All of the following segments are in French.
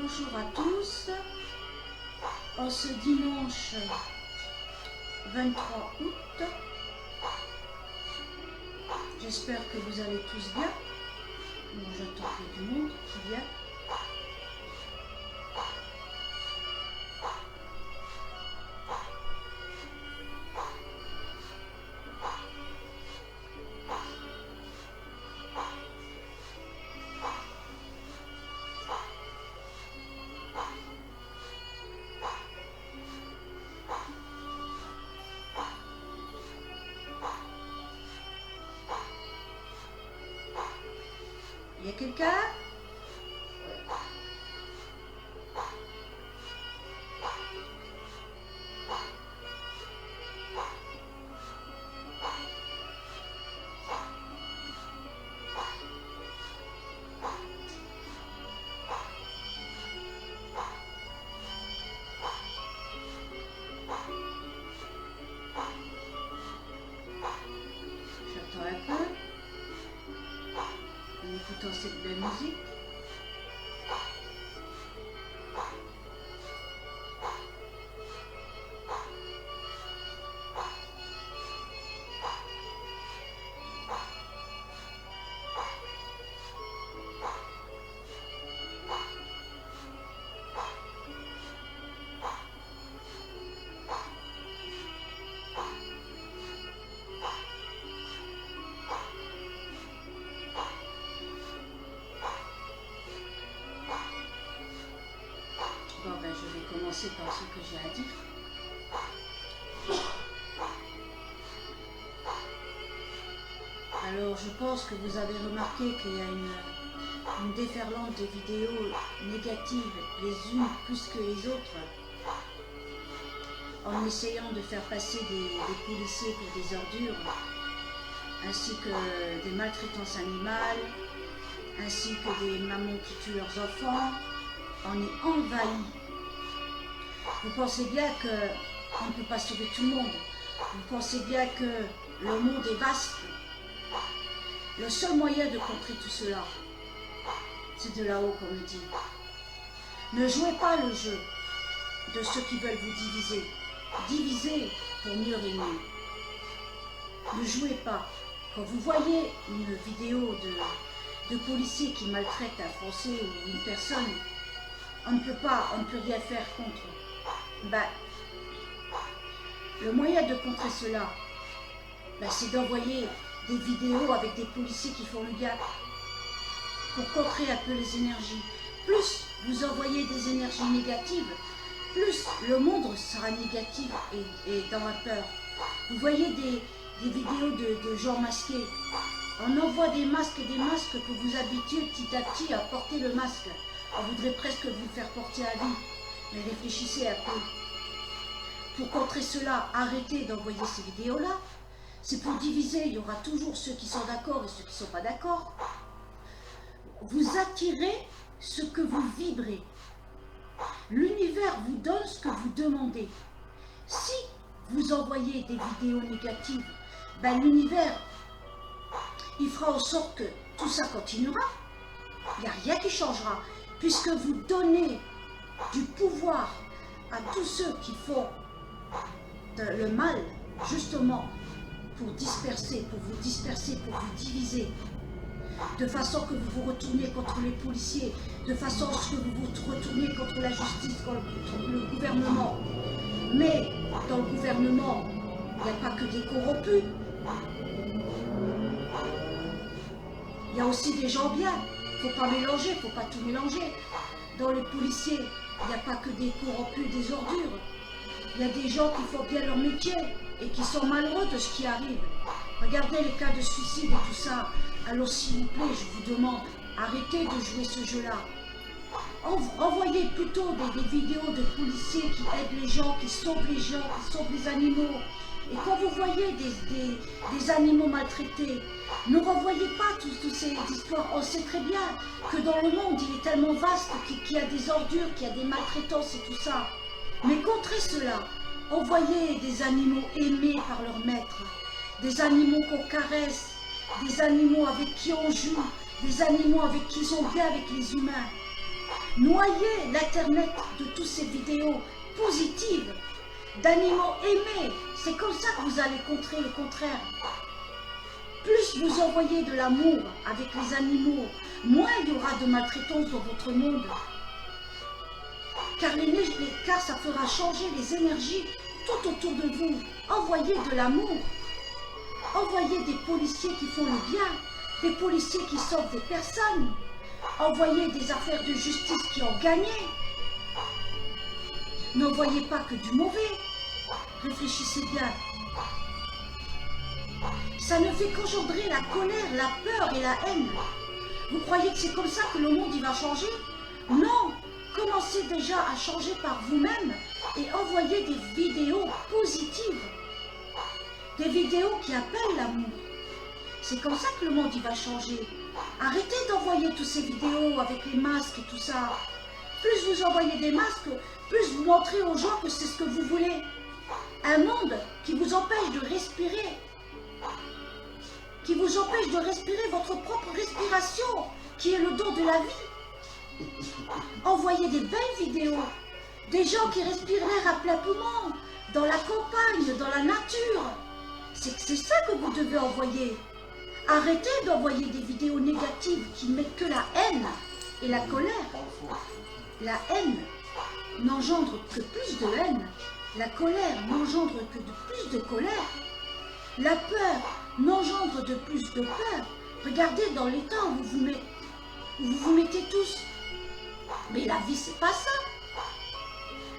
bonjour à tous. En ce dimanche 23 août, j'espère que vous allez tous bien. Bon, j'attends qu'il y ait du monde qui vient. Il y a quelqu'un? J'attends un peu. En écoutant cette belle musique. Bon, ben, je vais commencer par ce que j'ai à dire. Alors, je pense que vous avez remarqué qu'il y a une déferlante de vidéos négatives, les unes plus que les autres, en essayant de faire passer des policiers pour des ordures, ainsi que des maltraitances animales, ainsi que des mamans qui tuent leurs enfants. On est envahi. Vous pensez bien qu'on ne peut pas sauver tout le monde. Vous pensez bien que le monde est vaste. Le seul moyen de contrer tout cela, c'est de là-haut qu'on me dit. Ne jouez pas le jeu de ceux qui veulent vous diviser. Divisez pour mieux régner. Ne jouez pas. Quand vous voyez une vidéo de policiers qui maltraitent un Français ou une personne, on ne peut rien faire contre. Ben, le moyen de contrer cela, ben, c'est d'envoyer des vidéos avec des policiers qui font le gars pour contrer un peu les énergies. Plus vous envoyez des énergies négatives, plus le monde sera négatif et dans la peur. Vous voyez des vidéos de gens masqués. On envoie des masques que vous habituez petit à petit à porter le masque. On voudrait presque vous le faire porter à vie. Mais réfléchissez un peu. Pour contrer cela, arrêtez d'envoyer ces vidéos-là. C'est pour diviser. Il y aura toujours ceux qui sont d'accord et ceux qui ne sont pas d'accord. Vous attirez ce que vous vibrez. L'univers vous donne ce que vous demandez. Si vous envoyez des vidéos négatives, ben l'univers, il fera en sorte que tout ça continuera. Il n'y a rien qui changera. Puisque vous donnez du pouvoir à tous ceux qui font le mal, justement, pour vous disperser, pour vous diviser, de façon que vous vous retournez contre les policiers, de façon à ce que vous vous retournez contre la justice, contre le gouvernement. Mais dans le gouvernement, il n'y a pas que des corrompus. Il y a aussi des gens bien. Il ne faut pas mélanger, il ne faut pas tout mélanger. Dans les policiers, il n'y a pas que des corrompus, des ordures. Il y a des gens qui font bien leur métier et qui sont malheureux de ce qui arrive. Regardez les cas de suicide et tout ça. Alors s'il vous plaît, je vous demande, arrêtez de jouer ce jeu-là. Envoyez plutôt des vidéos de policiers qui aident les gens, qui sauvent les animaux. Et quand vous voyez des animaux maltraités, ne renvoyez pas toutes ces histoires. On sait très bien que dans le monde, il est tellement vaste qu'il y a des ordures, qu'il y a des maltraitances et tout ça. Mais contrez cela. Envoyez des animaux aimés par leur maître, des animaux qu'on caresse, des animaux avec qui on joue, des animaux avec qui ils sont bien avec les humains. Noyez l'Internet de toutes ces vidéos positives, d'animaux aimés. C'est comme ça que vous allez contrer le contraire. Plus vous envoyez de l'amour avec les animaux, moins il y aura de maltraitance dans votre monde. Car ça fera changer les énergies tout autour de vous. Envoyez de l'amour. Envoyez des policiers qui font le bien, des policiers qui sauvent des personnes. Envoyez des affaires de justice qui ont gagné. N'envoyez pas que du mauvais. Réfléchissez bien. Ça ne fait qu'engendrer la colère, la peur et la haine. Vous croyez que c'est comme ça que le monde il va changer? Non. Commencez déjà à changer par vous-même et envoyez des vidéos positives. Des vidéos qui appellent l'amour. C'est comme ça que le monde il va changer. Arrêtez d'envoyer toutes ces vidéos avec les masques et tout ça. Plus vous envoyez des masques, plus vous montrez aux gens que c'est ce que vous voulez. Un monde qui vous empêche de respirer. Qui vous empêche de respirer votre propre respiration, qui est le don de la vie. Envoyez des belles vidéos. Des gens qui respirent l'air à plein poumon, dans la campagne, dans la nature. C'est ça que vous devez envoyer. Arrêtez d'envoyer des vidéos négatives qui mettent que la haine et la colère. La haine n'engendre que plus de haine. La colère n'engendre que de plus de colère. La peur n'engendre de plus de peur. Regardez dans l'état où vous vous mettez tous. Mais la vie, c'est pas ça.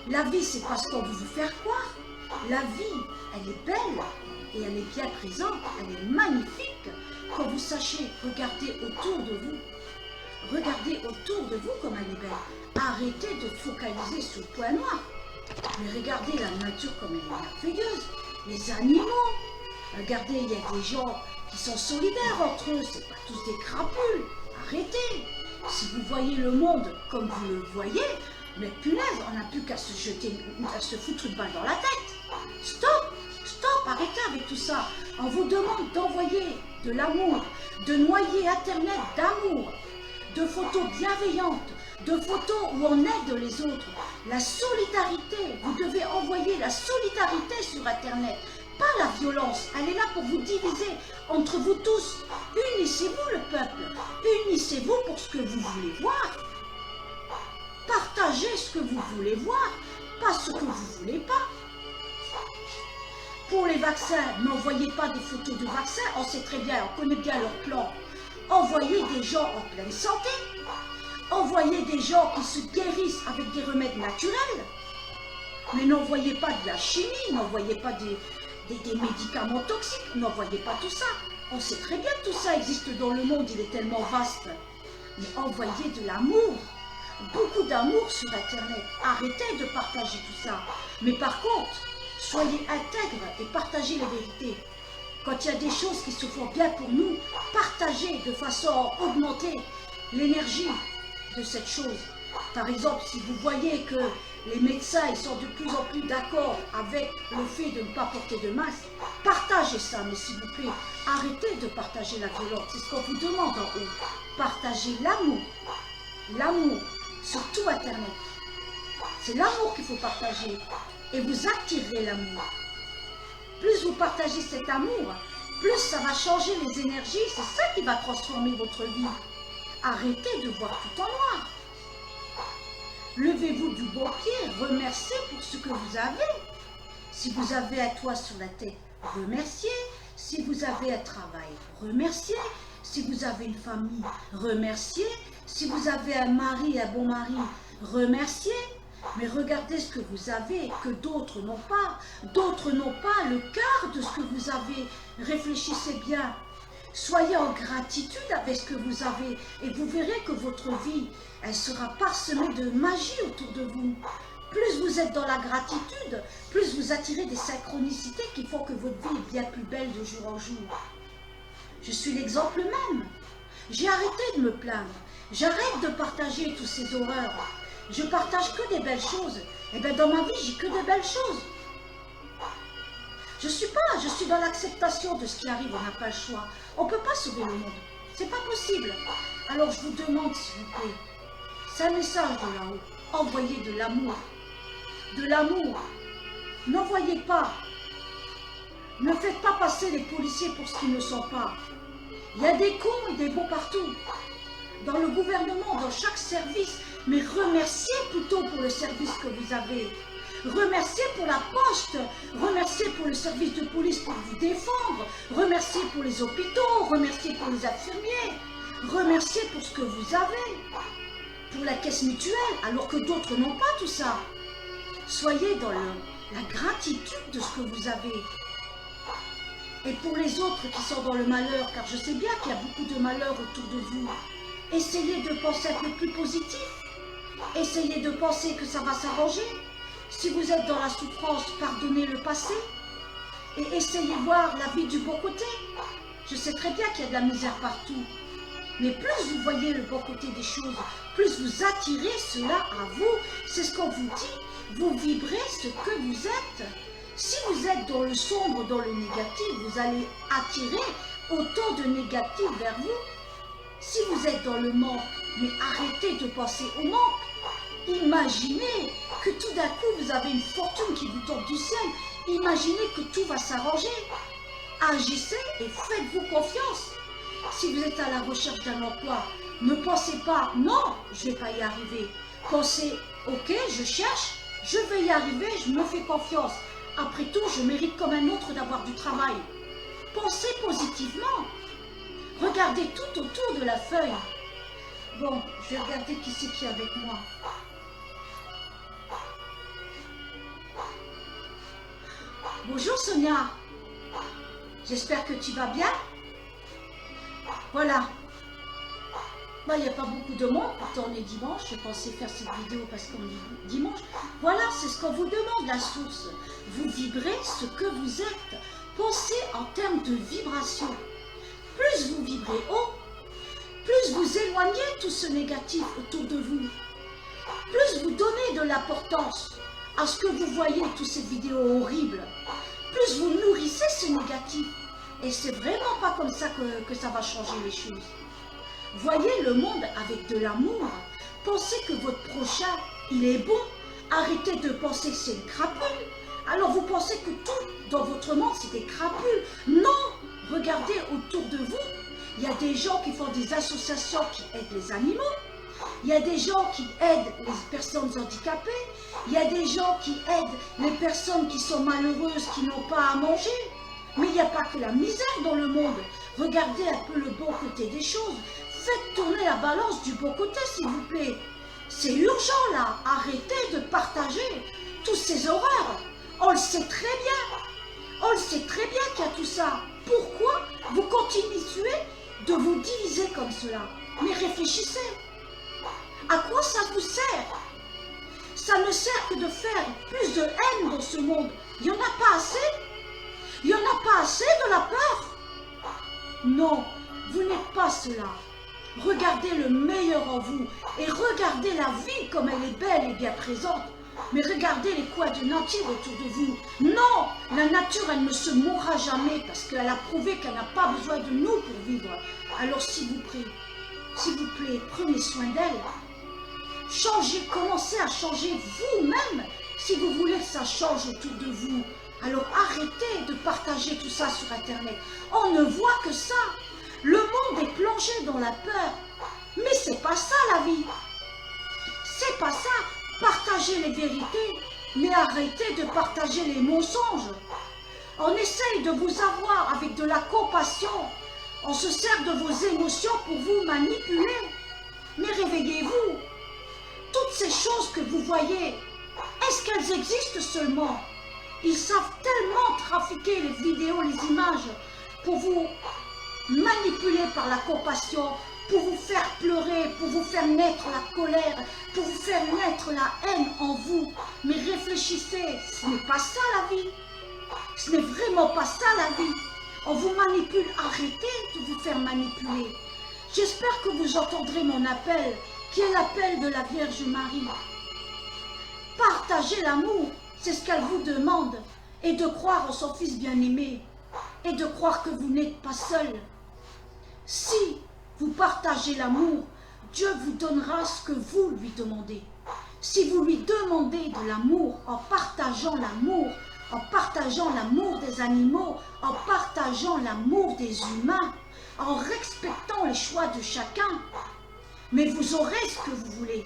La vie, c'est pas ce qu'on veut vous faire croire. La vie, elle est belle et elle est bien présente, elle est magnifique. Quand vous sachez regarder autour de vous, regardez autour de vous comme elle est belle. Arrêtez de focaliser sur le point noir. Mais regardez la nature comme elle est merveilleuse. Les animaux. Regardez, il y a des gens qui sont solidaires entre eux. C'est pas tous des crapules. Arrêtez. Si vous voyez le monde comme vous le voyez, mais punaise, on n'a plus qu'à se foutre une balle dans la tête. Stop, stop, arrêtez avec tout ça. On vous demande d'envoyer de l'amour, de noyer Internet d'amour, de photos bienveillantes, de photos où on aide les autres. La solidarité, vous devez envoyer la solidarité sur Internet, pas la violence. Elle est là pour vous diviser entre vous tous. Unissez-vous le peuple, unissez-vous pour ce que vous voulez voir. Partagez ce que vous voulez voir, pas ce que vous voulez pas. Pour les vaccins, n'envoyez pas des photos de vaccins, on sait très bien, on connaît bien leur plan. Envoyez des gens en pleine santé, envoyez des gens qui se guérissent avec des remèdes naturels, mais n'envoyez pas de la chimie, n'envoyez pas des médicaments toxiques, n'envoyez pas tout ça. On sait très bien que tout ça existe dans le monde, il est tellement vaste. Mais envoyez de l'amour, beaucoup d'amour sur Internet. Arrêtez de partager tout ça. Mais par contre, soyez intègres et partagez les vérités. Quand il y a des choses qui se font bien pour nous, partagez de façon à augmenter l'énergie de cette chose. Par exemple, si vous voyez que les médecins ils sont de plus en plus d'accord avec le fait de ne pas porter de masque, partagez ça, mais s'il vous plaît, arrêtez de partager la violence. C'est ce qu'on vous demande en haut. Partagez l'amour. L'amour, sur tout Internet. C'est l'amour qu'il faut partager. Et vous attirez l'amour. Plus vous partagez cet amour, plus ça va changer les énergies. C'est ça qui va transformer votre vie. Arrêtez de voir tout en noir. Levez-vous du bon pied, remerciez pour ce que vous avez. Si vous avez un toit sur la tête, remerciez. Si vous avez un travail, remerciez. Si vous avez une famille, remerciez. Si vous avez un mari, un bon mari, remerciez. Mais regardez ce que vous avez, que d'autres n'ont pas. D'autres n'ont pas le quart de ce que vous avez. Réfléchissez bien. Soyez en gratitude avec ce que vous avez et vous verrez que votre vie, elle sera parsemée de magie autour de vous. Plus vous êtes dans la gratitude, plus vous attirez des synchronicités qui font que votre vie est bien plus belle de jour en jour. Je suis l'exemple même. J'ai arrêté de me plaindre. J'arrête de partager toutes ces horreurs. Je partage que des belles choses. Et bien dans ma vie, j'ai que des belles choses. Je suis dans l'acceptation de ce qui arrive, on n'a pas le choix. On ne peut pas sauver le monde. C'est pas possible. Alors je vous demande, s'il vous plaît, C'est un message de là-haut. Envoyez de l'amour. De l'amour. N'envoyez pas. Ne faites pas passer les policiers pour ce qu'ils ne sont pas. Il y a des cons et des bons partout. Dans le gouvernement, dans chaque service. Mais remerciez plutôt pour le service que vous avez. Remerciez pour la poste. Remerciez pour le service de police pour vous défendre. Remerciez pour les hôpitaux. Remerciez pour les infirmiers. Remerciez pour ce que vous avez. Pour la caisse mutuelle, alors que d'autres n'ont pas tout ça. Soyez dans la gratitude de ce que vous avez. Et pour les autres qui sont dans le malheur, car je sais bien qu'il y a beaucoup de malheur autour de vous, essayez de penser un peu plus positif. Essayez de penser que ça va s'arranger. Si vous êtes dans la souffrance, pardonnez le passé. Et essayez de voir la vie du bon côté. Je sais très bien qu'il y a de la misère partout. Mais plus vous voyez le bon côté des choses, plus vous attirez cela à vous. C'est ce qu'on vous dit. Vous vibrez ce que vous êtes. Si vous êtes dans le sombre, dans le négatif, vous allez attirer autant de négatif vers vous. Si vous êtes dans le manque, mais arrêtez de penser au manque. Imaginez que tout d'un coup, vous avez une fortune qui vous tombe du ciel. Imaginez que tout va s'arranger. Agissez et faites-vous confiance. Si vous êtes à la recherche d'un emploi, ne pensez pas, non, je ne vais pas y arriver. Pensez, ok, je cherche, je vais y arriver, je me fais confiance. Après tout, je mérite comme un autre d'avoir du travail. Pensez positivement. Regardez tout autour de la feuille. Bon, je vais regarder qui c'est qui est avec moi. Bonjour Sonia. J'espère que tu vas bien. Voilà. Bah, il n'y a pas beaucoup de monde, pourtant on est dimanche. Je pensais faire cette vidéo parce qu'on est dimanche. Voilà, c'est ce qu'on vous demande, la source. Vous vibrez ce que vous êtes. Pensez en termes de vibration. Plus vous vibrez haut, plus vous éloignez tout ce négatif autour de vous. Plus vous donnez de l'importance à ce que vous voyez, toutes ces vidéos horribles. Plus vous nourrissez ce négatif. Et c'est vraiment pas comme ça que ça va changer les choses. Voyez le monde avec de l'amour. Pensez que votre prochain, il est bon. Arrêtez de penser que c'est une crapule. Alors vous pensez que tout dans votre monde, c'est des crapules. Non! Regardez autour de vous. Il y a des gens qui font des associations qui aident les animaux. Il y a des gens qui aident les personnes handicapées. Il y a des gens qui aident les personnes qui sont malheureuses, qui n'ont pas à manger. Mais il n'y a pas que la misère dans le monde. Regardez un peu le bon côté des choses. Faites tourner la balance du bon côté, s'il vous plaît. C'est urgent, là. Arrêtez de partager toutes ces horreurs. On le sait très bien. On le sait très bien qu'il y a tout ça. Pourquoi vous continuez de vous diviser comme cela? Mais réfléchissez. À quoi ça vous sert? Ça ne sert que de faire plus de haine dans ce monde. Il n'y en a pas assez? Il n'y en a pas assez de la peur? Non, vous n'êtes pas cela. Regardez le meilleur en vous et regardez la vie comme elle est belle et bien présente. Mais regardez les coins de nature autour de vous. Non, la nature, elle ne se mourra jamais parce qu'elle a prouvé qu'elle n'a pas besoin de nous pour vivre. Alors s'il vous plaît, prenez soin d'elle. Changez, commencez à changer vous-même si vous voulez que ça change autour de vous. Alors arrêtez de partager tout ça sur Internet. On ne voit que ça. Le monde est plongé dans la peur. Mais c'est pas ça la vie. C'est pas ça. Partagez les vérités, mais arrêtez de partager les mensonges. On essaye de vous avoir avec de la compassion. On se sert de vos émotions pour vous manipuler. Mais réveillez-vous. Toutes ces choses que vous voyez, est-ce qu'elles existent seulement? Ils savent tellement trafiquer les vidéos, les images, pour vous manipuler par la compassion, pour vous faire pleurer, pour vous faire naître la colère, pour vous faire naître la haine en vous. Mais réfléchissez, ce n'est pas ça la vie. Ce n'est vraiment pas ça la vie. On vous manipule, arrêtez de vous faire manipuler. J'espère que vous entendrez mon appel, qui est l'appel de la Vierge Marie. Partagez l'amour, c'est ce qu'elle vous demande, et de croire en son Fils bien-aimé, et de croire que vous n'êtes pas seul. Si vous partagez l'amour, Dieu vous donnera ce que vous lui demandez. Si vous lui demandez de l'amour, en partageant l'amour des animaux, en partageant l'amour des humains, en respectant les choix de chacun, mais vous aurez ce que vous voulez.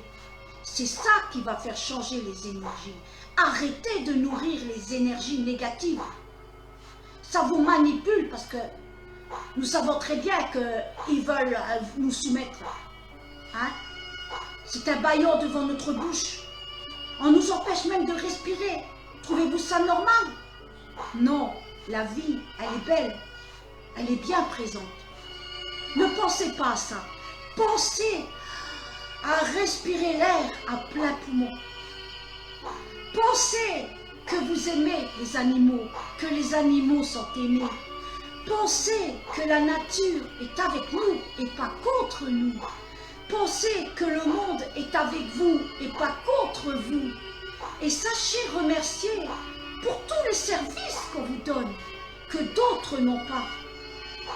C'est ça qui va faire changer les énergies. Arrêtez de nourrir les énergies négatives. Ça vous manipule parce que nous savons très bien qu'ils veulent nous soumettre. Hein? C'est un bâillon devant notre bouche. On nous empêche même de respirer. Trouvez-vous ça normal? Non, la vie, elle est belle. Elle est bien présente. Ne pensez pas à ça. Pensez à respirer l'air à plein poumon. Pensez que vous aimez les animaux, que les animaux sont aimés. Pensez que la nature est avec nous et pas contre nous. Pensez que le monde est avec vous et pas contre vous. Et sachez remercier pour tous les services qu'on vous donne, que d'autres n'ont pas.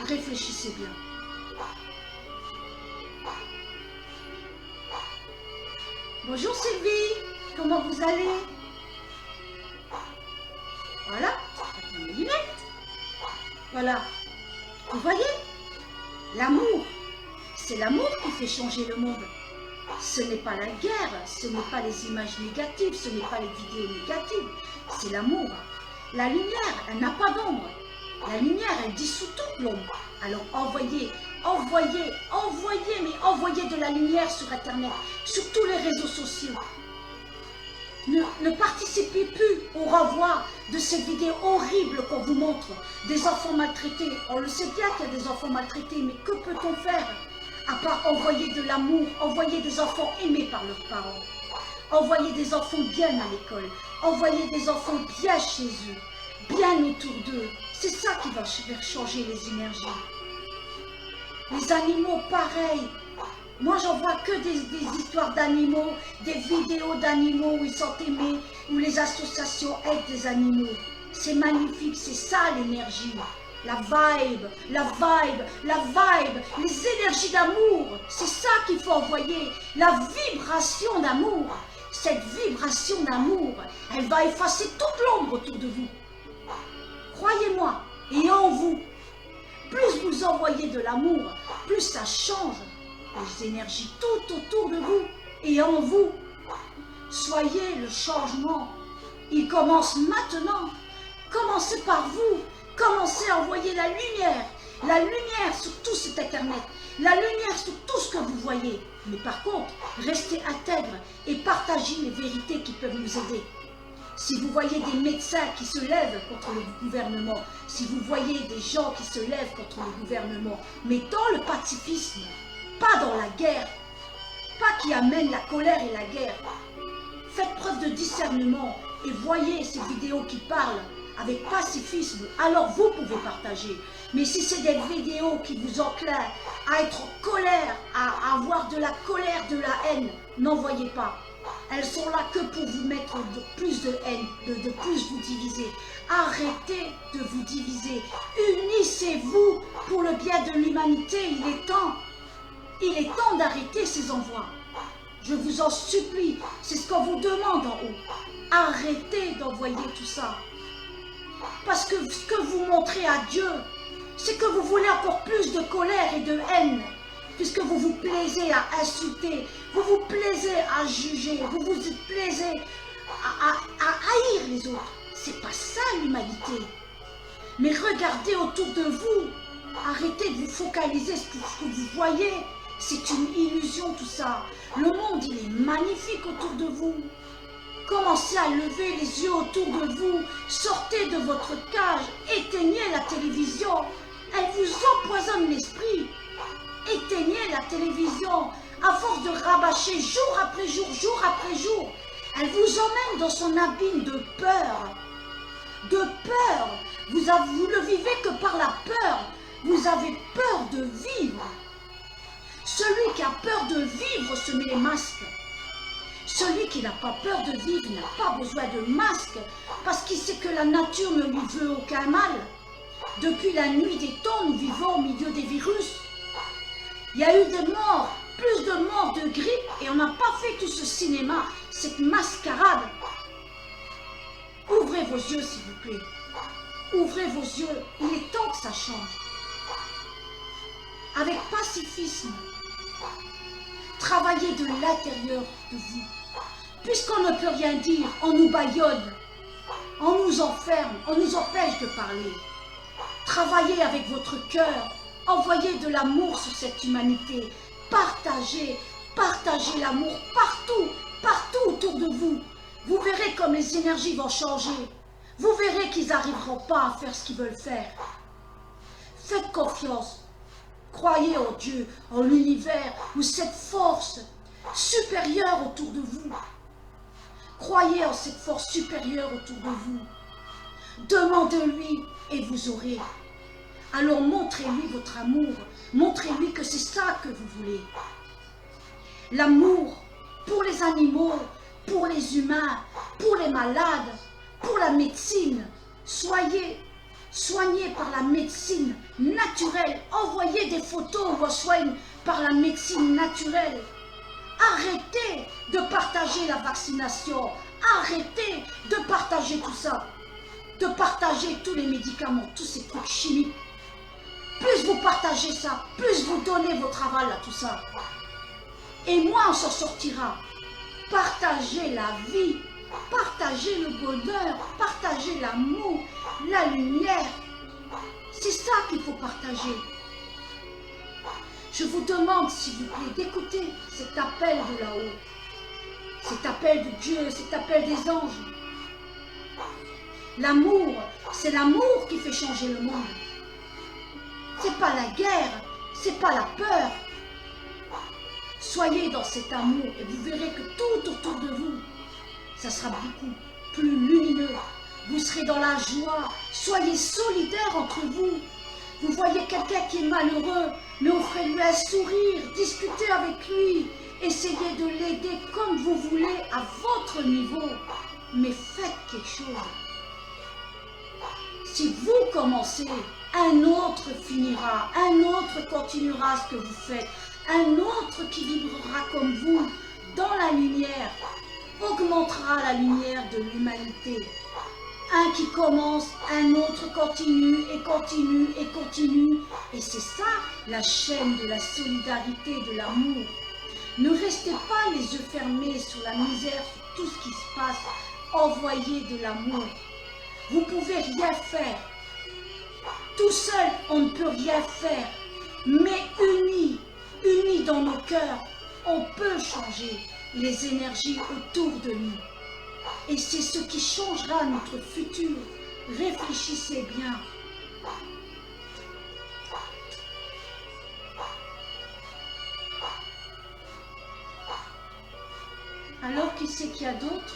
Réfléchissez bien. Bonjour Sylvie, comment vous allez? Voilà, mes lunettes. Voilà, vous voyez? L'amour, c'est l'amour qui fait changer le monde. Ce n'est pas la guerre, ce n'est pas les images négatives, ce n'est pas les vidéos négatives, c'est l'amour. La lumière, elle n'a pas d'ombre. La lumière, elle dissout toute l'ombre. Alors envoyez de la lumière sur Internet, sur tous les réseaux sociaux. Ne participez plus au renvoi de ces vidéos horribles qu'on vous montre, des enfants maltraités. On le sait bien qu'il y a des enfants maltraités, mais que peut-on faire à part envoyer de l'amour, envoyer des enfants aimés par leurs parents, envoyer des enfants bien à l'école, envoyer des enfants bien chez eux, bien autour d'eux. C'est ça qui va faire changer les énergies. Les animaux, pareil. Moi, j'en vois que des histoires d'animaux, des vidéos d'animaux où ils sont aimés, où les associations aident des animaux. C'est magnifique, c'est ça l'énergie. La vibe, les énergies d'amour. C'est ça qu'il faut envoyer, la vibration d'amour. Cette vibration d'amour, elle va effacer toute l'ombre autour de vous. Croyez-moi, et en vous. Plus vous envoyez de l'amour, plus ça change les énergies tout autour de vous et en vous. Soyez le changement. Il commence maintenant. Commencez par vous. Commencez à envoyer la lumière sur tout cet Internet, la lumière sur tout ce que vous voyez. Mais par contre, restez intègre et partagez les vérités qui peuvent nous aider. Si vous voyez des médecins qui se lèvent contre le gouvernement, si vous voyez des gens qui se lèvent contre le gouvernement, mais dans le pacifisme, pas dans la guerre, pas qui amène la colère et la guerre, faites preuve de discernement et voyez ces vidéos qui parlent avec pacifisme, alors vous pouvez partager. Mais si c'est des vidéos qui vous enclinent à être en colère, à avoir de la colère, de la haine, n'envoyez pas. Elles sont là que pour vous mettre plus de haine, de plus vous diviser. Arrêtez de vous diviser. Unissez-vous pour le bien de l'humanité. Il est temps d'arrêter ces envois. Je vous en supplie. C'est ce qu'on vous demande en haut. Arrêtez d'envoyer tout ça. Parce que ce que vous montrez à Dieu, c'est que vous voulez encore plus de colère et de haine. Puisque vous vous plaisez à insulter, vous vous plaisez à juger, vous vous plaisez à haïr les autres. C'est pas ça l'humanité. Mais regardez autour de vous. Arrêtez de vous focaliser sur ce que vous voyez. C'est une illusion tout ça. Le monde, il est magnifique autour de vous. Commencez à lever les yeux autour de vous. Sortez de votre cage. Éteignez la télévision. Elle vous empoisonne l'esprit. Éteignez la télévision. À force de rabâcher jour après jour, jour après jour, elle vous emmène dans son abîme de peur. De peur. Vous ne vivez que par la peur. Vous avez peur de vivre. Celui qui a peur de vivre se met les masques. Celui qui n'a pas peur de vivre n'a pas besoin de masque parce qu'il sait que la nature ne lui veut aucun mal. Depuis la nuit des temps, nous vivons au milieu des virus. Il y a eu des morts plus de morts de grippe et on n'a pas fait tout ce cinéma, cette mascarade. Ouvrez vos yeux s'il vous plaît. Ouvrez vos yeux, il est temps que ça change. Avec pacifisme, travaillez de l'intérieur de vous. Puisqu'on ne peut rien dire, on nous bâillonne, on nous enferme, on nous empêche de parler. Travaillez avec votre cœur, envoyez de l'amour sur cette humanité. Partagez, partagez l'amour partout, partout autour de vous. Vous verrez comme les énergies vont changer. Vous verrez qu'ils n'arriveront pas à faire ce qu'ils veulent faire. Faites confiance. Croyez en Dieu, en l'univers, ou cette force supérieure autour de vous. Croyez en cette force supérieure autour de vous. Demandez-lui et vous aurez. Alors montrez-lui votre amour. Montrez-lui que c'est ça que vous voulez. L'amour pour les animaux, pour les humains, pour les malades, pour la médecine. Soyez soignés par la médecine naturelle. Envoyez des photos où on soigne par la médecine naturelle. Arrêtez de partager la vaccination. Arrêtez de partager tout ça. De partager tous les médicaments, tous ces trucs chimiques. Plus vous partagez ça, plus vous donnez votre aval à tout ça. Et moi, on s'en sortira. Partagez la vie, partagez le bonheur, partagez l'amour, la lumière. C'est ça qu'il faut partager. Je vous demande, s'il vous plaît, d'écouter cet appel de là-haut. Cet appel de Dieu, cet appel des anges. L'amour, c'est l'amour qui fait changer le monde. C'est pas la guerre, c'est pas la peur. Soyez dans cet amour et vous verrez que tout autour de vous, ça sera beaucoup plus lumineux. Vous serez dans la joie. Soyez solidaires entre vous. Vous voyez quelqu'un qui est malheureux, mais offrez-lui un sourire, discutez avec lui. Essayez de l'aider comme vous voulez à votre niveau. Mais faites quelque chose. Si vous commencez, un autre finira, un autre continuera ce que vous faites, un autre qui vibrera comme vous dans la lumière, augmentera la lumière de l'humanité. Un qui commence, un autre continue et continue et continue. Et c'est ça la chaîne de la solidarité, de l'amour. Ne restez pas les yeux fermés sur la misère, sur tout ce qui se passe. Envoyez de l'amour. Vous pouvez rien faire. Tout seul, on ne peut rien faire. Mais unis, unis dans nos cœurs, on peut changer les énergies autour de nous. Et c'est ce qui changera notre futur. Réfléchissez bien. Alors, qui c'est qu'il y a d'autre?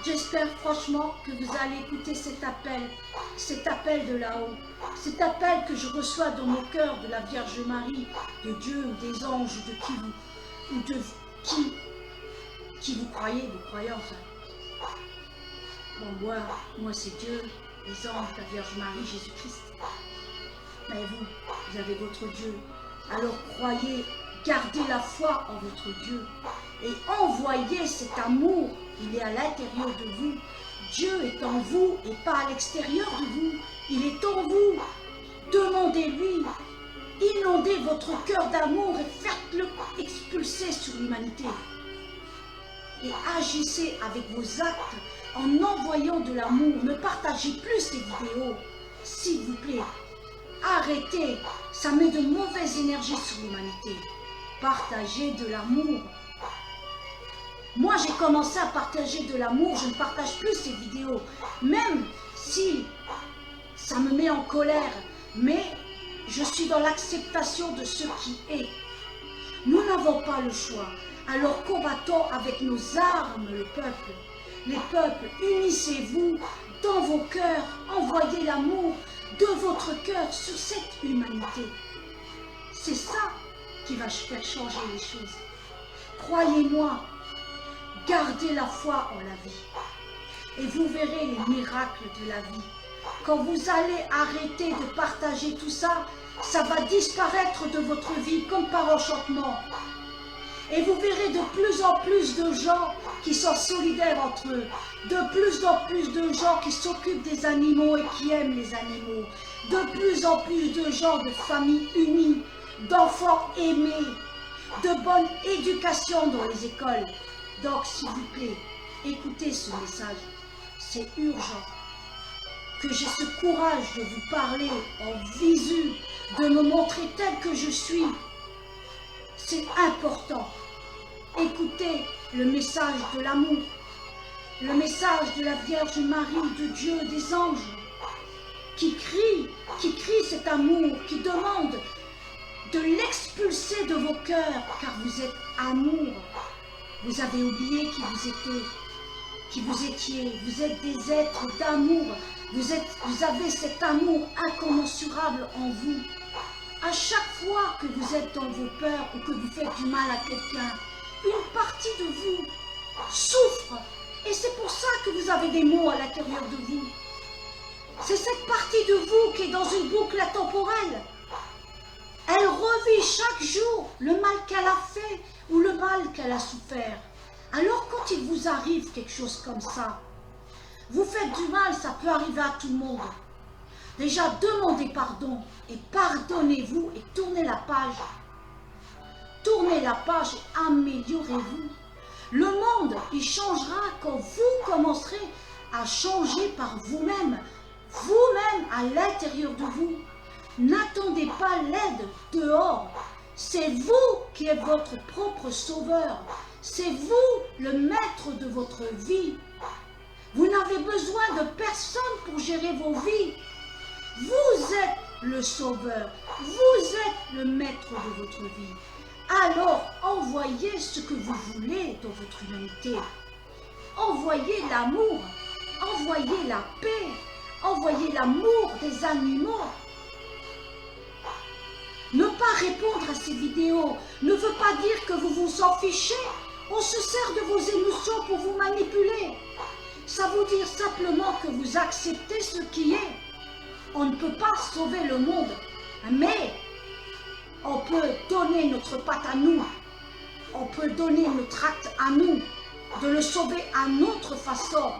J'espère franchement que vous allez écouter cet appel de là-haut, cet appel que je reçois dans mon cœur de la Vierge Marie, de Dieu ou des anges, de qui vous, ou de qui vous croyez, vos croyances. Bon, moi c'est Dieu, les anges, la Vierge Marie, Jésus-Christ. Mais vous avez votre Dieu. Alors croyez, gardez la foi en votre Dieu et envoyez cet amour. Il est à l'intérieur de vous. Dieu est en vous et pas à l'extérieur de vous. Il est en vous. Demandez-lui. Inondez votre cœur d'amour et faites-le expulser sur l'humanité. Et agissez avec vos actes en envoyant de l'amour. Ne partagez plus ces vidéos, s'il vous plaît. Arrêtez. Ça met de mauvaises énergies sur l'humanité. Partagez de l'amour. Moi, j'ai commencé à partager de l'amour, je ne partage plus ces vidéos, même si ça me met en colère, mais je suis dans l'acceptation de ce qui est. Nous n'avons pas le choix, alors combattons avec nos armes le peuple. Les peuples, unissez-vous dans vos cœurs, envoyez l'amour de votre cœur sur cette humanité. C'est ça qui va faire changer les choses. Croyez-moi. Gardez la foi en la vie et vous verrez les miracles de la vie. quand vous allez arrêter de partager tout ça, ça va disparaître de votre vie comme par enchantement. Et vous verrez de plus en plus de gens qui sont solidaires entre eux, de plus en plus de gens qui s'occupent des animaux et qui aiment les animaux, de plus en plus de gens de familles unies, d'enfants aimés, de bonne éducation dans les écoles. Donc s'il vous plaît, écoutez ce message, c'est urgent. Que j'ai ce courage de vous parler en visu, de me montrer tel que je suis. C'est important. Écoutez le message de l'amour, le message de la Vierge Marie, de Dieu, des anges, qui crie cet amour, qui demande de l'expulser de vos cœurs, car vous êtes amour. Vous avez oublié qui vous étiez. Vous êtes des êtres d'amour. Vous avez cet amour incommensurable en vous. À chaque fois que vous êtes dans vos peurs ou que vous faites du mal à quelqu'un, une partie de vous souffre. Et c'est pour ça que vous avez des maux à l'intérieur de vous. C'est cette partie de vous qui est dans une boucle intemporelle. Elle revit chaque jour le mal qu'elle a fait ou le mal qu'elle a souffert. Alors quand il vous arrive quelque chose comme ça, vous faites du mal, ça peut arriver à tout le monde. Déjà, demandez pardon et pardonnez-vous et tournez la page. Tournez la page et améliorez-vous. Le monde, il changera quand vous commencerez à changer par vous-même. Vous-même à l'intérieur de vous. N'attendez pas l'aide dehors. C'est vous qui êtes votre propre sauveur. C'est vous le maître de votre vie. Vous n'avez besoin de personne pour gérer vos vies. Vous êtes le sauveur. Vous êtes le maître de votre vie. Alors, envoyez ce que vous voulez dans votre humanité. Envoyez l'amour. Envoyez la paix. Envoyez l'amour des animaux. Ne pas répondre à ces vidéos ne veut pas dire que vous vous en fichez. On se sert de vos émotions pour vous manipuler. Ça veut dire simplement que vous acceptez ce qui est. On ne peut pas sauver le monde, mais on peut donner notre patte à nous. On peut donner notre acte à nous, de le sauver à notre façon.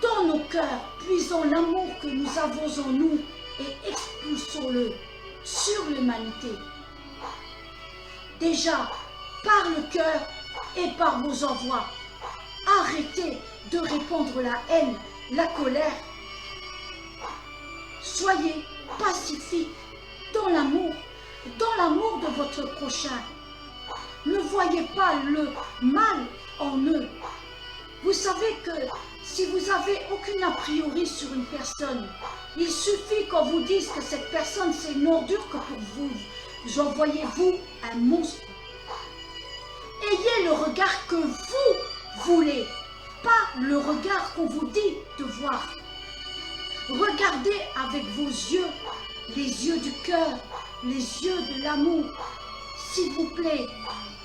Dans nos cœurs, puisons l'amour que nous avons en nous et expulsons-le sur l'humanité. Déjà, par le cœur et par vos envois, arrêtez de répandre la haine, la colère. Soyez pacifiques dans l'amour de votre prochain. Ne voyez pas le mal en eux. Vous savez que si vous n'avez aucune a priori sur une personne, il suffit qu'on vous dise que cette personne c'est une ordure que pour vous envoyez vous un monstre. Ayez le regard que vous voulez, pas le regard qu'on vous dit de voir. Regardez avec vos yeux, les yeux du cœur, les yeux de l'amour. S'il vous plaît,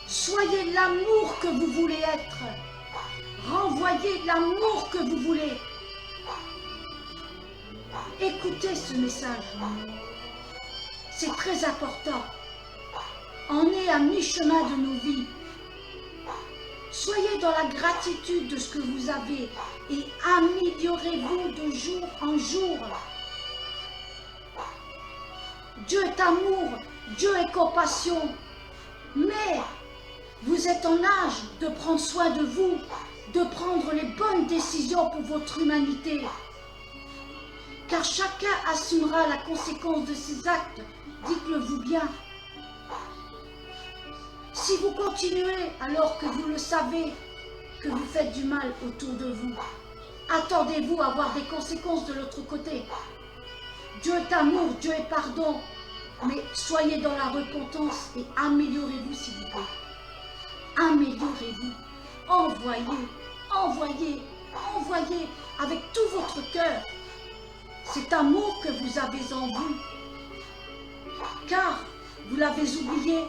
soyez l'amour que vous voulez être. Renvoyez l'amour que vous voulez. Écoutez ce message. C'est très important. On est à mi-chemin de nos vies. Soyez dans la gratitude de ce que vous avez et améliorez-vous de jour en jour. Dieu est amour, Dieu est compassion. Mais vous êtes en âge de prendre soin de vous, de prendre les bonnes décisions pour votre humanité. Car chacun assumera la conséquence de ses actes, dites-le vous bien. Si vous continuez alors que vous le savez, que vous faites du mal autour de vous, attendez-vous à avoir des conséquences de l'autre côté. Dieu est amour, Dieu est pardon, mais soyez dans la repentance et améliorez-vous s'il vous plaît. Améliorez-vous, envoyez, envoyez, envoyez avec tout votre cœur cet amour que vous avez en vous. Car vous l'avez oublié,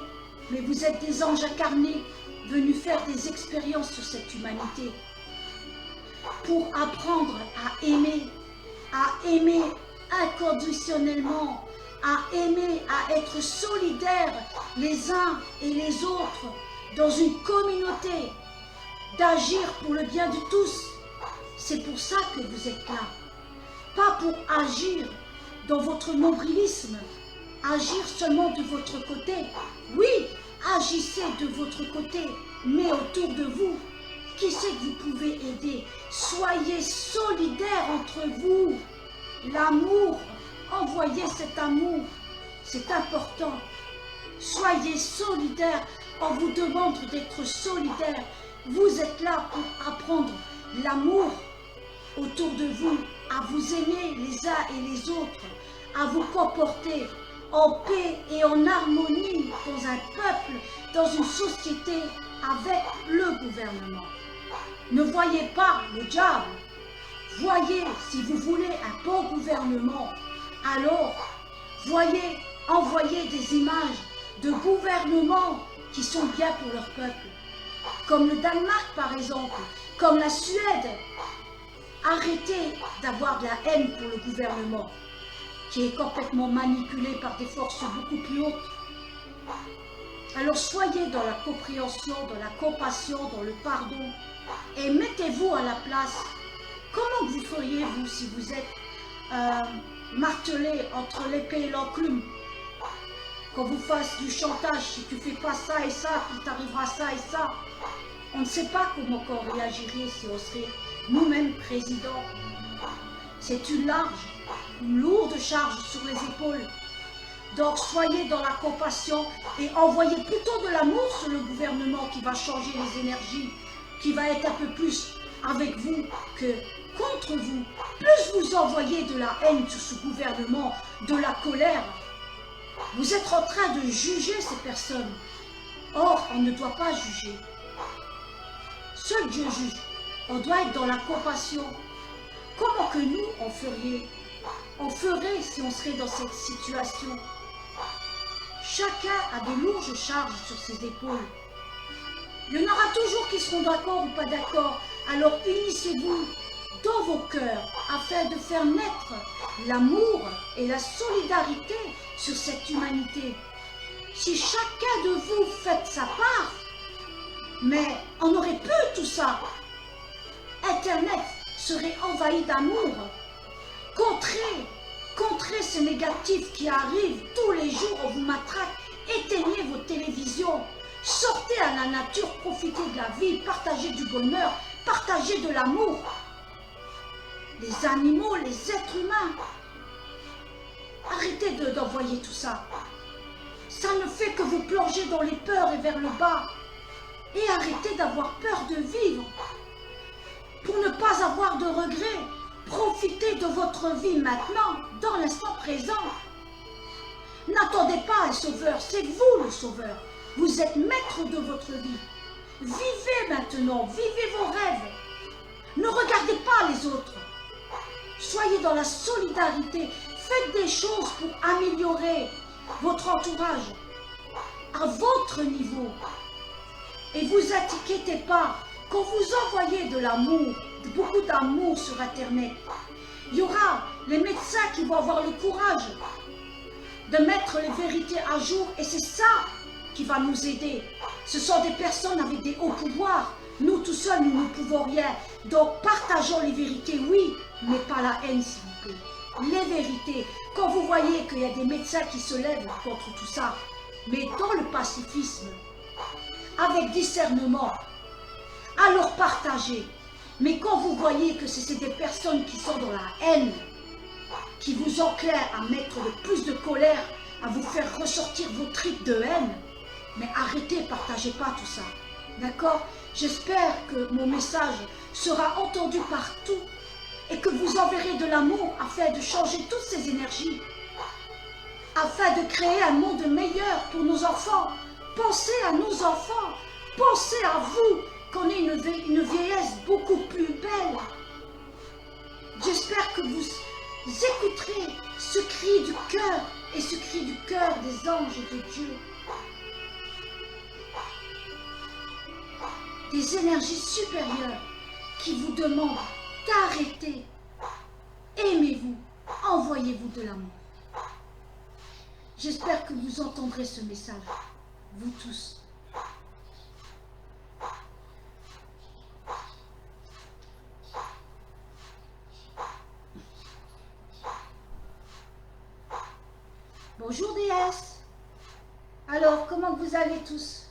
mais vous êtes des anges incarnés venus faire des expériences sur cette humanité pour apprendre à aimer, à aimer inconditionnellement, à aimer, à être solidaires les uns et les autres dans une communauté, d'agir pour le bien de tous. C'est pour ça que vous êtes là. Pas pour agir dans votre nombrilisme, agir seulement de votre côté. Oui, agissez de votre côté, mais autour de vous, qui c'est que vous pouvez aider? Soyez solidaires entre vous. L'amour, envoyez cet amour, c'est important. Soyez solidaires, on vous demande d'être solidaires. Vous êtes là pour apprendre l'amour autour de vous, à vous aimer les uns et les autres, à vous comporter en paix et en harmonie dans un peuple, dans une société avec le gouvernement. Ne voyez pas le diable. Voyez, si vous voulez un bon gouvernement, alors voyez, envoyez des images de gouvernements qui sont bien pour leur peuple. Comme le Danemark par exemple, comme la Suède. Arrêtez d'avoir de la haine pour le gouvernement, qui est complètement manipulé par des forces beaucoup plus hautes. Alors soyez dans la compréhension, dans la compassion, dans le pardon, et mettez-vous à la place. Comment vous feriez, vous, si vous êtes martelé entre l'épée et l'enclume? Qu'on vous fasse du chantage, si tu fais pas ça et ça, il t'arrivera ça et ça. On ne sait pas comment on réagirait si on serait nous-mêmes présidents. C'est une lourde charge sur les épaules. Donc soyez dans la compassion et envoyez plutôt de l'amour sur le gouvernement qui va changer les énergies, qui va être un peu plus avec vous que contre vous. Plus vous envoyez de la haine sur ce gouvernement, de la colère, vous êtes en train de juger ces personnes. Or, on ne doit pas juger. Seul Dieu juge. On doit être dans la compassion. Comment que nous, on ferait si on serait dans cette situation? Chacun a de lourdes charges sur ses épaules. Il y en aura toujours qui seront d'accord ou pas d'accord. Alors unissez-vous dans vos cœurs afin de faire naître l'amour et la solidarité sur cette humanité. Si chacun de vous fait sa part, mais on aurait pu tout ça. Internet serait envahi d'amour. Contrez ce négatif qui arrive tous les jours, on vous matraque. Éteignez vos télévisions. Sortez à la nature, profitez de la vie, partagez du bonheur, partagez de l'amour. Les animaux, les êtres humains. Arrêtez d'envoyer tout ça. Ça ne fait que vous plonger dans les peurs et vers le bas. Et arrêtez d'avoir peur de vivre. Pour ne pas avoir de regrets, profitez de votre vie maintenant, dans l'instant présent. N'attendez pas un sauveur, c'est vous le sauveur. Vous êtes maître de votre vie. Vivez maintenant, vivez vos rêves. Ne regardez pas les autres. Soyez dans la solidarité. Faites des choses pour améliorer votre entourage à votre niveau. Et vous inquiétez pas, quand vous envoyez de l'amour, beaucoup d'amour sur Internet, il y aura les médecins qui vont avoir le courage de mettre les vérités à jour et c'est ça qui va nous aider. Ce sont des personnes avec des hauts pouvoirs. Nous, tout seuls, nous ne pouvons rien. Donc, partageons les vérités, oui, mais pas la haine, s'il vous plaît. Les vérités. Quand vous voyez qu'il y a des médecins qui se lèvent contre tout ça, mais dans le pacifisme, avec discernement, alors partagez. Mais quand vous voyez que c'est des personnes qui sont dans la haine, qui vous enclairent à mettre le plus de colère, à vous faire ressortir vos tripes de haine, mais arrêtez, partagez pas tout ça. D'accord? J'espère que mon message sera entendu partout et que vous enverrez de l'amour afin de changer toutes ces énergies, afin de créer un monde meilleur pour nos enfants. Pensez à nos enfants, pensez à vous, qu'on ait une vieillesse beaucoup plus belle. J'espère que vous écouterez ce cri du cœur et ce cri du cœur des anges de Dieu. Des énergies supérieures qui vous demandent d'arrêter Aimez-vous, envoyez-vous de l'amour. J'espère que vous entendrez ce message, vous tous. Bonjour déesse. Alors, comment vous allez tous?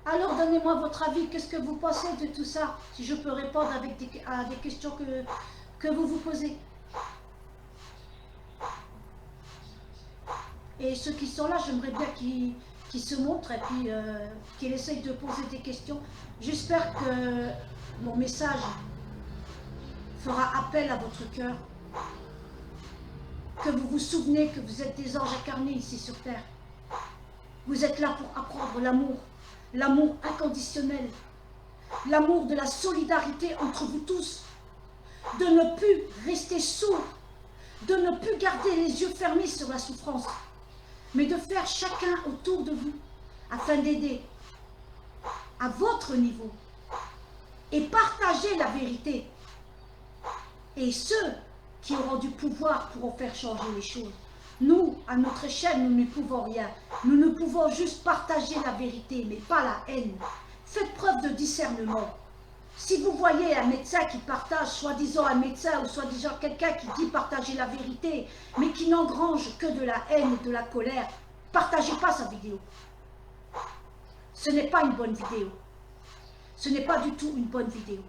Alors, donnez-moi votre avis. Qu'est-ce que vous pensez de tout ça? Si je peux répondre à des questions que vous vous posez. Et ceux qui sont là, j'aimerais bien qu'ils se montrent et puis qu'ils essayent de poser des questions. J'espère que mon message fera appel à votre cœur. Que vous vous souvenez que vous êtes des anges incarnés ici sur Terre. Vous êtes là pour apprendre l'amour. L'amour inconditionnel, l'amour de la solidarité entre vous tous, de ne plus rester sourd, de ne plus garder les yeux fermés sur la souffrance, mais de faire chacun autour de vous afin d'aider à votre niveau et partager la vérité. Et ceux qui auront du pouvoir pourront faire changer les choses. Nous, à notre échelle, nous ne pouvons rien. Nous ne pouvons juste partager la vérité, mais pas la haine. Faites preuve de discernement. Si vous voyez un médecin qui partage, soi-disant un médecin ou soi-disant quelqu'un qui dit partager la vérité, mais qui n'engrange que de la haine et de la colère, partagez pas sa vidéo. Ce n'est pas une bonne vidéo. Ce n'est pas du tout une bonne vidéo.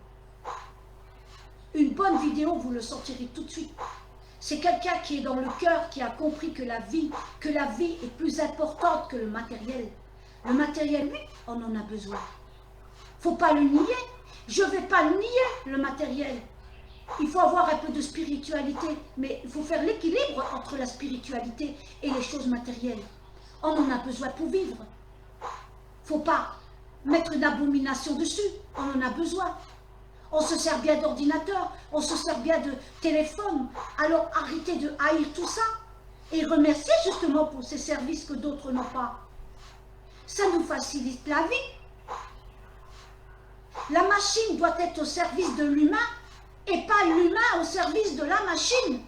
Une bonne vidéo, vous le sentirez tout de suite. C'est quelqu'un qui est dans le cœur, qui a compris que la vie est plus importante que le matériel. Le matériel, oui, on en a besoin. Faut pas le nier. Je vais pas le nier, le matériel. Il faut avoir un peu de spiritualité, mais il faut faire l'équilibre entre la spiritualité et les choses matérielles. On en a besoin pour vivre. Faut pas mettre une abomination dessus. On en a besoin. On se sert bien d'ordinateur, on se sert bien de téléphone. Alors arrêtez de haïr tout ça et remerciez justement pour ces services que d'autres n'ont pas. Ça nous facilite la vie. La machine doit être au service de l'humain et pas l'humain au service de la machine.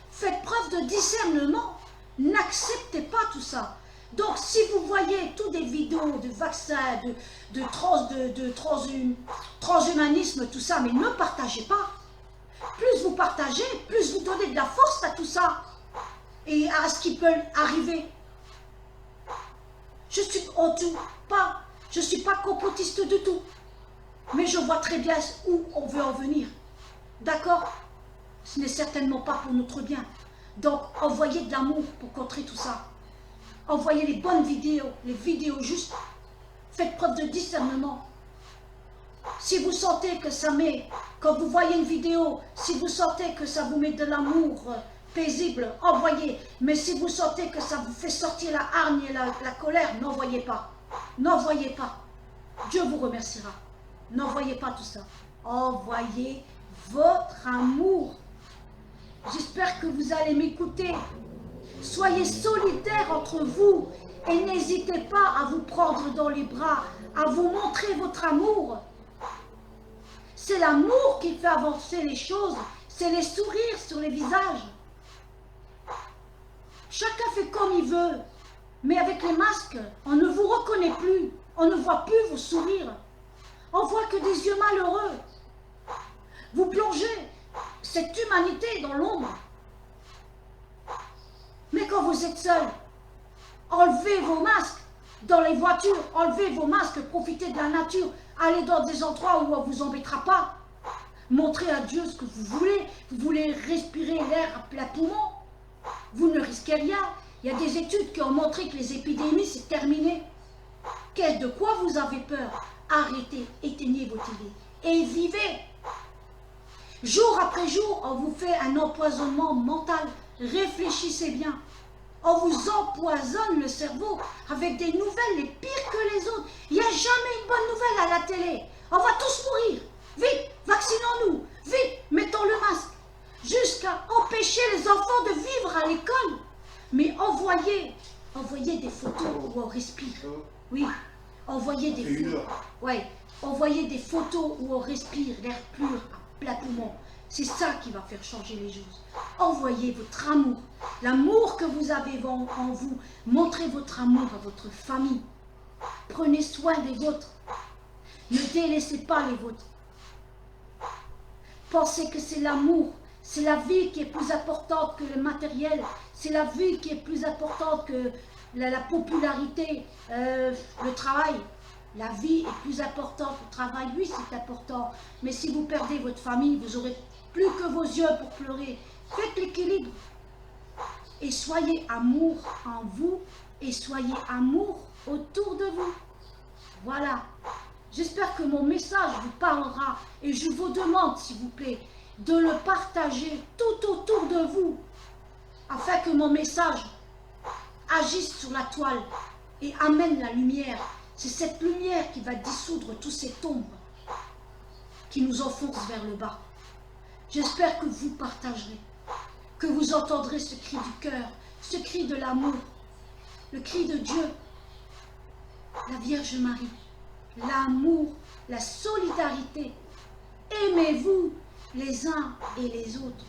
Faites preuve de discernement. N'acceptez pas tout ça. Donc, si vous voyez toutes des vidéos de vaccins, de transhumanisme, tout ça, mais ne partagez pas. Plus vous partagez, plus vous donnez de la force à tout ça et à ce qui peut arriver. Je suis pas complotiste du tout, mais je vois très bien où on veut en venir. D'accord? Ce n'est certainement pas pour notre bien. Donc, envoyez de l'amour pour contrer tout ça. Envoyez les bonnes vidéos, les vidéos justes. Faites preuve de discernement. Si vous sentez que ça met, quand vous voyez une vidéo, si vous sentez que ça vous met de l'amour paisible, envoyez. Mais si vous sentez que ça vous fait sortir la hargne et la colère, n'envoyez pas. N'envoyez pas. Dieu vous remerciera. N'envoyez pas tout ça. Envoyez votre amour. J'espère que vous allez m'écouter. Soyez solidaires entre vous et n'hésitez pas à vous prendre dans les bras, à vous montrer votre amour. C'est l'amour qui fait avancer les choses, c'est les sourires sur les visages. Chacun fait comme il veut, mais avec les masques, on ne vous reconnaît plus, on ne voit plus vos sourires. On voit que des yeux malheureux. Vous plongez cette humanité dans l'ombre. Mais quand vous êtes seul, enlevez vos masques dans les voitures, enlevez vos masques, profitez de la nature, allez dans des endroits où on ne vous embêtera pas. Montrez à Dieu ce que vous voulez respirer l'air à plein poumon. Vous ne risquez rien. Il y a des études qui ont montré que les épidémies, c'est terminé. De quoi vous avez peur? Arrêtez, éteignez vos télés et vivez. Jour après jour, on vous fait un empoisonnement mental. Réfléchissez bien. On vous empoisonne le cerveau avec des nouvelles les pires que les autres. Il n'y a jamais une bonne nouvelle à la télé. On va tous mourir. Vite, vaccinons-nous. Vite, mettons le masque. Jusqu'à empêcher les enfants de vivre à l'école. Mais envoyez des photos où on respire. Oui, envoyez des photos. Ouais, envoyez des photos où on respire l'air pur à plein poumon. C'est ça qui va faire changer les choses. Envoyez votre amour, l'amour que vous avez en vous. Montrez votre amour à votre famille. Prenez soin des vôtres. Ne délaissez pas les vôtres. Pensez que c'est l'amour, c'est la vie qui est plus importante que le matériel. C'est la vie qui est plus importante que la popularité, le travail. La vie est plus importante. Le travail, oui, c'est important. Mais si vous perdez votre famille, vous aurez plus que vos yeux pour pleurer. Faites l'équilibre. Et soyez amour en vous et soyez amour autour de vous. Voilà. J'espère que mon message vous parlera et je vous demande, s'il vous plaît, de le partager tout autour de vous afin que mon message agisse sur la toile et amène la lumière. C'est cette lumière qui va dissoudre tous ces ombres qui nous enfoncent vers le bas. J'espère que vous partagerez, que vous entendrez ce cri du cœur, ce cri de l'amour, le cri de Dieu, la Vierge Marie, l'amour, la solidarité. Aimez-vous les uns et les autres.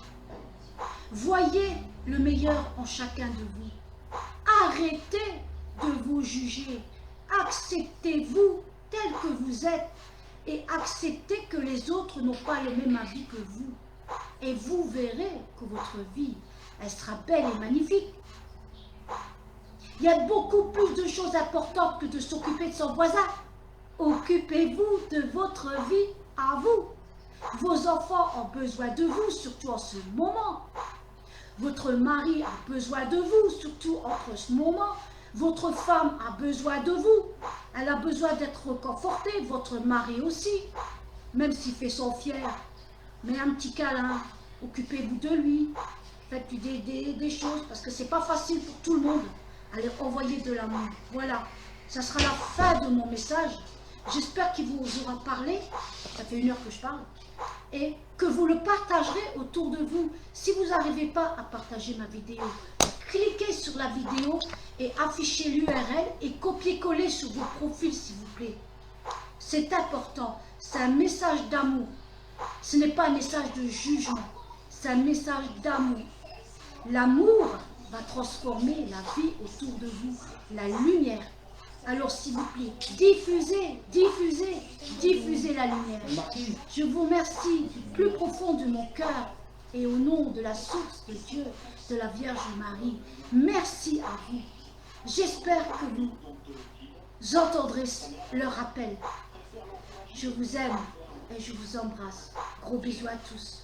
Voyez le meilleur en chacun de vous. Arrêtez de vous juger. Acceptez-vous tel que vous êtes et acceptez que les autres n'ont pas le même avis que vous. Et vous verrez que votre vie, elle sera belle et magnifique. Il y a beaucoup plus de choses importantes que de s'occuper de son voisin. Occupez-vous de votre vie à vous. Vos enfants ont besoin de vous, surtout en ce moment. Votre mari a besoin de vous, surtout en ce moment. Votre femme a besoin de vous. Elle a besoin d'être réconfortée. Votre mari aussi, même s'il fait son fier. Mais un petit câlin, occupez-vous de lui. Faites des choses, parce que c'est pas facile pour tout le monde. Allez, envoyer de l'amour. Voilà, ça sera la fin de mon message. J'espère qu'il vous aura parlé. Ça fait 1 heure que je parle. Et que vous le partagerez autour de vous. Si vous n'arrivez pas à partager ma vidéo, cliquez sur la vidéo et affichez l'URL et copiez-coller sur vos profils, s'il vous plaît. C'est important. C'est un message d'amour. Ce n'est pas un message de jugement. C'est un message d'amour. L'amour va transformer la vie autour de vous, la lumière. Alors s'il vous plaît, diffusez, diffusez, diffusez la lumière. Je vous remercie du plus profond de mon cœur et au nom de la source de Dieu, de la Vierge Marie. Merci à vous. J'espère que vous entendrez leur appel. Je vous aime et je vous embrasse. Gros bisous à tous.